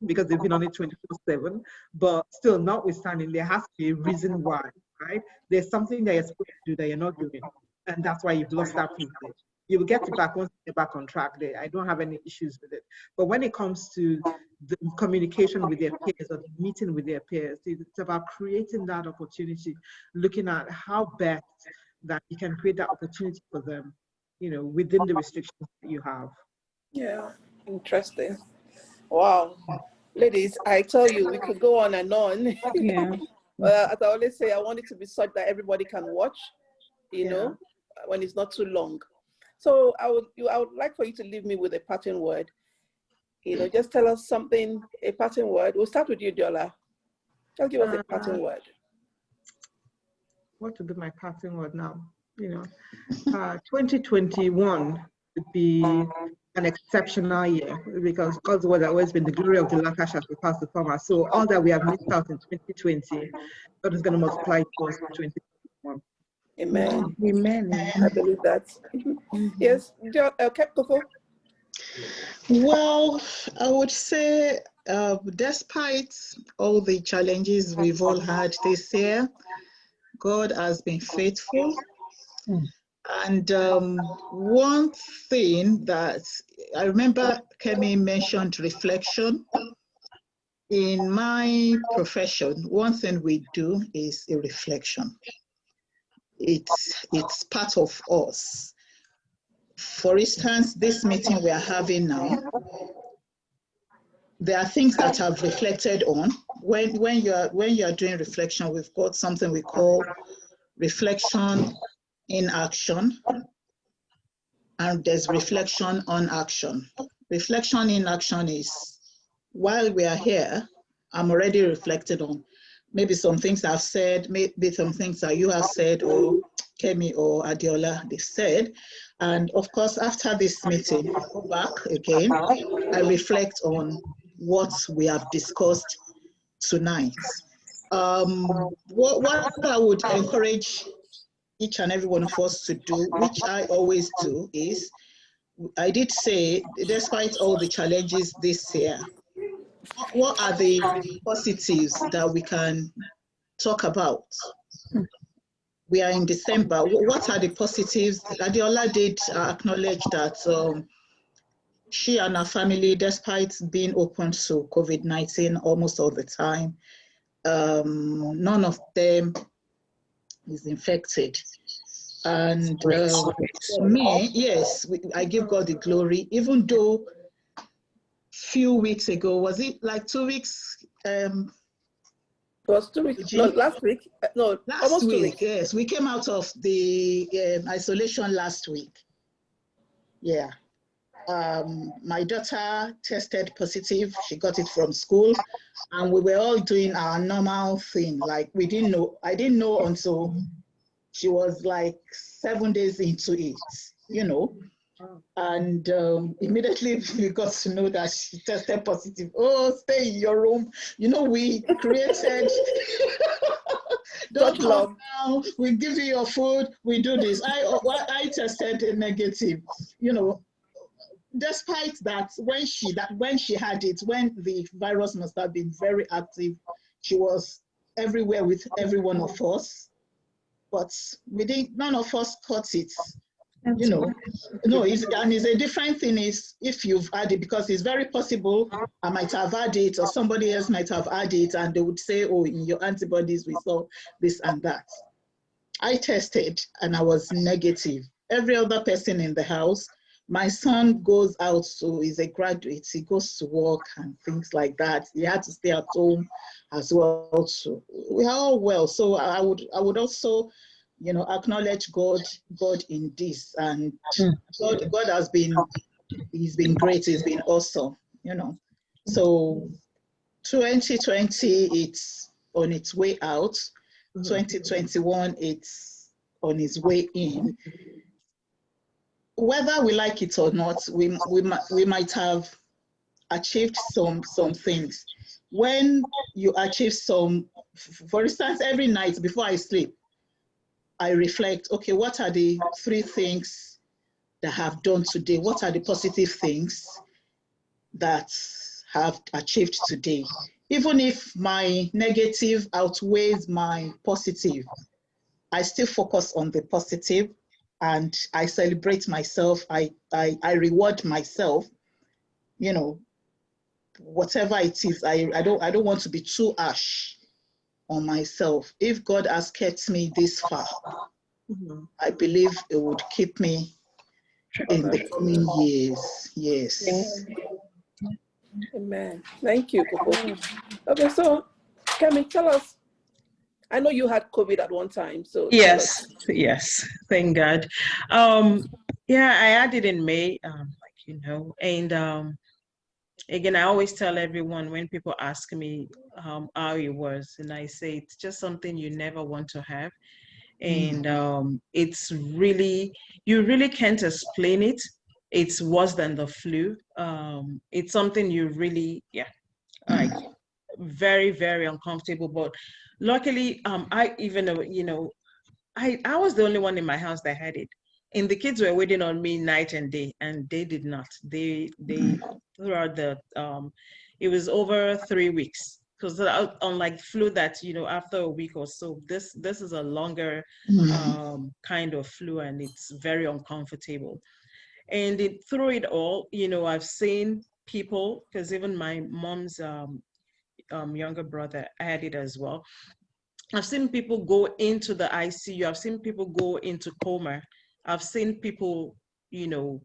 because they've been on it 24/7, but still, notwithstanding, there has to be a reason why, right? There's something that you're supposed to do that you're not doing, and that's why you've lost that privilege. You will get it back once you get back on track there. I don't have any issues with it. But when it comes to the communication with their peers or the meeting with their peers, it's about creating that opportunity, looking at how best that you can create that opportunity for them, you know, within the restrictions that you have. Yeah, interesting. Wow. Ladies, I tell you, we could go on and on. Yeah. As I always say, I want it to be such that everybody can watch, you know, when it's not too long. So I would like for you to leave me with a parting word. You know, just tell us something, a parting word. We'll start with you, Adeola. Just give us a parting word. What would be my parting word now? You know, 2021 would be an exceptional year because God's word has always been the glory of the latter shall surpass the former. So all that we have missed out in 2020, God is going to multiply it for us in 2021. Amen. Amen. I believe that. Yes, Kofo. Well, I would say, despite all the challenges we've all had this year, God has been faithful. And one thing that I remember Kemi mentioned reflection. In my profession, one thing we do is a reflection. It's part of us. For instance, this meeting we are having now, there are things that I've reflected on. When you are doing reflection, we've got something we call reflection in action, and there's reflection on action. Reflection in action is, while we are here, I'm already reflected on maybe some things I've said, maybe some things that you have said, or Kemi or Adeola, they said. And of course, after this meeting, I go back again, I reflect on what we have discussed tonight. What I would encourage each and every one of us to do, which I always do, is, I did say, despite all the challenges this year, what are the positives that we can talk about? We are in December. What are the positives? Adeola did acknowledge that she and her family, despite being open to COVID-19 almost all the time, none of them is infected. And to me, yes, I give God the glory, even though few weeks ago, was it like 2 weeks, was 2 weeks, no, last week, no, almost 2 weeks. Yes, we came out of the isolation last week. Yeah. My daughter tested positive. She got it from school, and we were all doing our normal thing. Like we didn't know. I didn't know until she was like 7 days into it, you know. And immediately we got to know that she tested positive. Oh, stay in your room. You know, we created. Don't come now. We give you your food. We do this. I tested negative. You know. Despite that, when she had it, when the virus must have been very active, she was everywhere with every one of us. But none of us caught it. You know, no, it's a different thing is if you've had it, because it's very possible I might have had it or somebody else might have had it, and they would say, oh, in your antibodies we saw this and that. I tested and I was negative. Every other person in the house. My son goes out, so he's a graduate. He goes to work and things like that. He had to stay at home as well. So we are all well. So I would also, you know, acknowledge God in this. And God has been, he's been great. He's been awesome, you know. So 2020, it's on its way out. 2021, it's on its way in. Whether we like it or not, we might have achieved some things. When you achieve some, for instance, every night before I sleep, I reflect, okay, what are the 3 things that I have done today? What are the positive things that I have achieved today? Even if my negative outweighs my positive, I still focus on the positive. And I celebrate myself, I reward myself, you know, whatever it is. I don't want to be too harsh on myself. If God has kept me this far, I believe it would keep me in the coming years. Yes. Amen. Thank you, Kofo. Okay, so Kemi, tell us. I know you had COVID at one time, so yes, thank God. Yeah, I had it in May, like you know, and again, I always tell everyone when people ask me how it was, and I say it's just something you never want to have, and it's really, you really can't explain it. It's worse than the flu. It's something you really, like very, very uncomfortable, but luckily, I even, you know, I was the only one in my house that had it. And the kids were waiting on me night and day, and they did not. They throughout the it was over 3 weeks. Because unlike flu that, you know, after a week or so, this is a longer kind of flu, and it's very uncomfortable. And through it all, you know, I've seen people, because even my mom's younger brother had it as well. I've seen people go into the ICU. I've seen people go into coma. I've seen people, you know,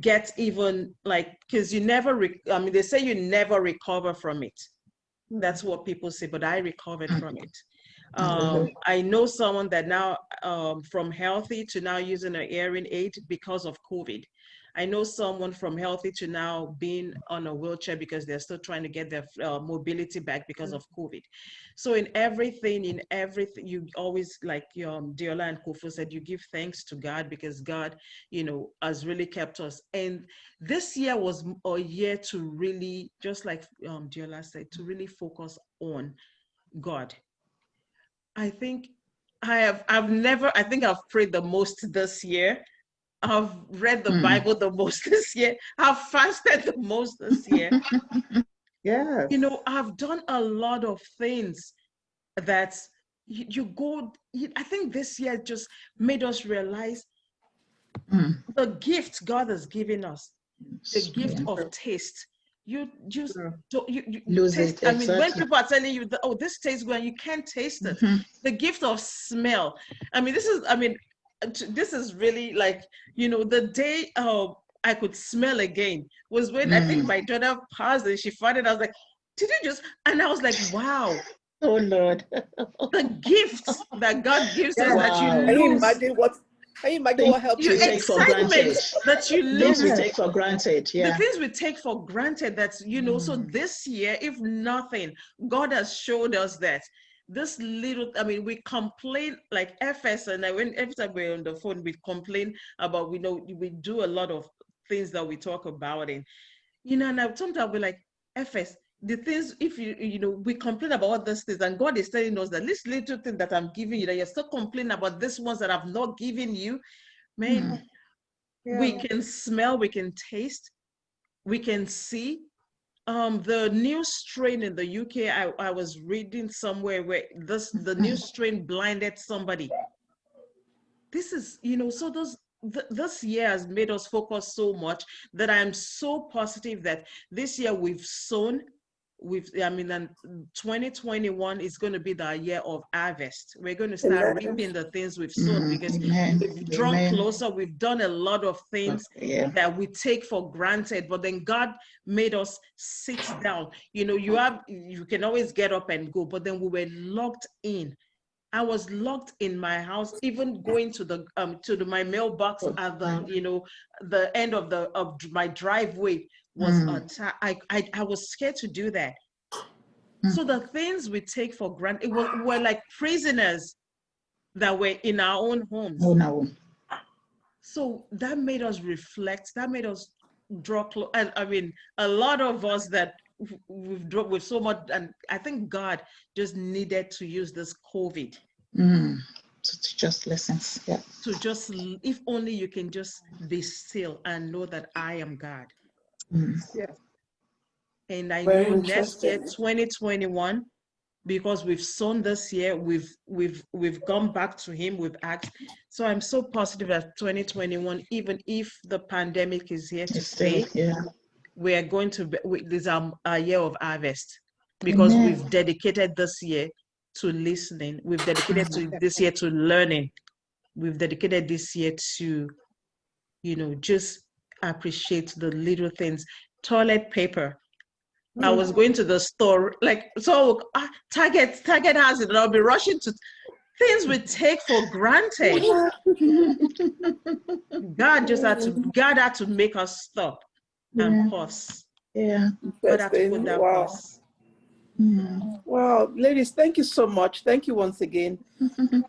get even like, because you never, I mean, they say you never recover from it. That's what people say, but I recovered from it. I know someone that now from healthy to now using an hearing aid because of COVID. I know someone from healthy to now being on a wheelchair because they're still trying to get their mobility back because of COVID. So in everything, you always, like Adeola and Kofo said, you give thanks to God because God, you know, has really kept us. And this year was a year to really, just like Adeola said, to really focus on God. I think I've prayed the most this year. I've read the Bible the most this year. I've fasted the most this year. Yes. You know, I've done a lot of things that I think this year just made us realize the gift God has given us, the gift of taste. You just don't, you lose taste. it. I mean, when people are telling you that, oh, this tastes good, and you can't taste it. The gift of smell. I mean, this is really like, you know, the day I could smell again was when I think my daughter passed and she farted. I was like, did you just, and I was like, wow, Oh Lord. the gifts that God gives us Wow. that you Can you lose. imagine what helps Your we take for excitement granted. that you Things we lose. take for granted. The Yeah. things we take for granted that, you know, so this year, if nothing, God has showed us that this little, I mean, we complain like FS, and every time we're on the phone, we complain about, we know, we do a lot of things that we talk about, and, you know, and sometimes I'll be like, FS, the things, if you know, we complain about all these things, and God is telling us that this little thing that I'm giving you, that you're still complaining about these ones that I've not given you, man, we can smell, we can taste, we can see. The new strain in the UK, I was reading somewhere where the new strain blinded somebody. This is, you know, so this year has made us focus so much that I'm so positive that this year we've sown, and 2021 is going to be the year of harvest. We're going to start reaping the things we've sown, because we've drawn closer. We've done a lot of things that we take for granted, but then God made us sit down. You know, you can always get up and go, but then we were locked in. I was locked in my house, even going to my mailbox at the, you know, the end of my driveway was I was scared to do that. So the things we take for granted, we're like prisoners that were in our own homes. Oh no. So that made us reflect, that made us draw close. And I mean, a lot of us that we've dropped with so much, and I think God just needed to use this COVID to teach us lessons. Yeah. To just, if only you can just be still and know that I am God. Yes. And I Very know next year, interesting. 2021, because we've sown this year, we've gone back to Him, we've asked. So I'm so positive that 2021, even if the pandemic is here to stay, we are going to be, this is our year of harvest, because we've dedicated this year to listening. We've dedicated this year to learning. We've dedicated this year to, you know, just appreciate the little things. Toilet paper. I was going to the store, like, so Target has it, and I'll be rushing to things we take for granted. God had to make us stop and pause. Yeah. God had to put that pause. Wow, ladies, thank you so much. Thank you once again.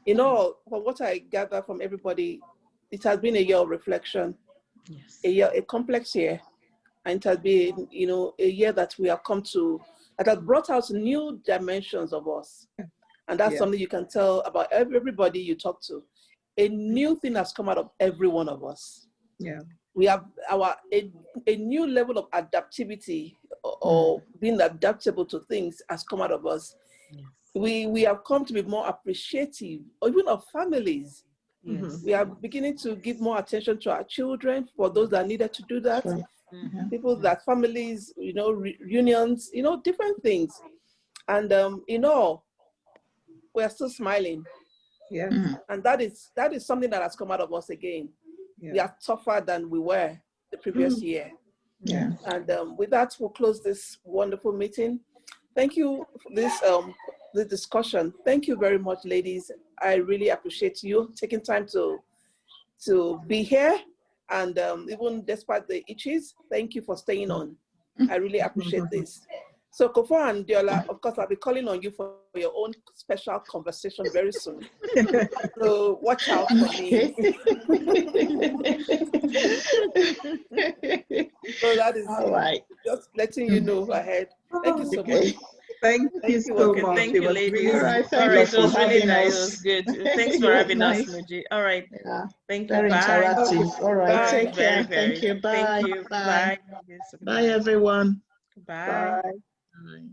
You know, from what I gather from everybody, it has been a year of reflection, a complex year. And it has been, you know, a year that we have come to, that has brought out new dimensions of us. And that's something you can tell about everybody you talk to. A new thing has come out of every one of us. Yeah. We have a new level of adaptivity, or being adaptable to things has come out of us. We have come to be more appreciative, or even of families. We are beginning to give more attention to our children, for those that needed to do that. People that families, you know, reunions, you know, different things. And you know, we're still smiling. Yeah. And that is something that has come out of us again. We are tougher than we were the previous year. Yeah. And with that, we'll close this wonderful meeting. Thank you for this discussion. Thank you very much, ladies. I really appreciate you taking time to be here. And even despite the itches, thank you for staying on. I really appreciate this. So Kofo and Adeola, of course, I'll be calling on you for your own special conversation very soon. So watch out for me. So that is all right. Just letting you know ahead. Thank you so much. Thank you so much. Thank you, ladies. All right, All right, it was really nice. us. It was good. Thanks for having us, Muji. All right. Yeah. Thank you. Very interactive. All right. Bye. Take care. Thank you. Bye. Thank you. Bye. Bye, everyone. Bye. Bye. Bye.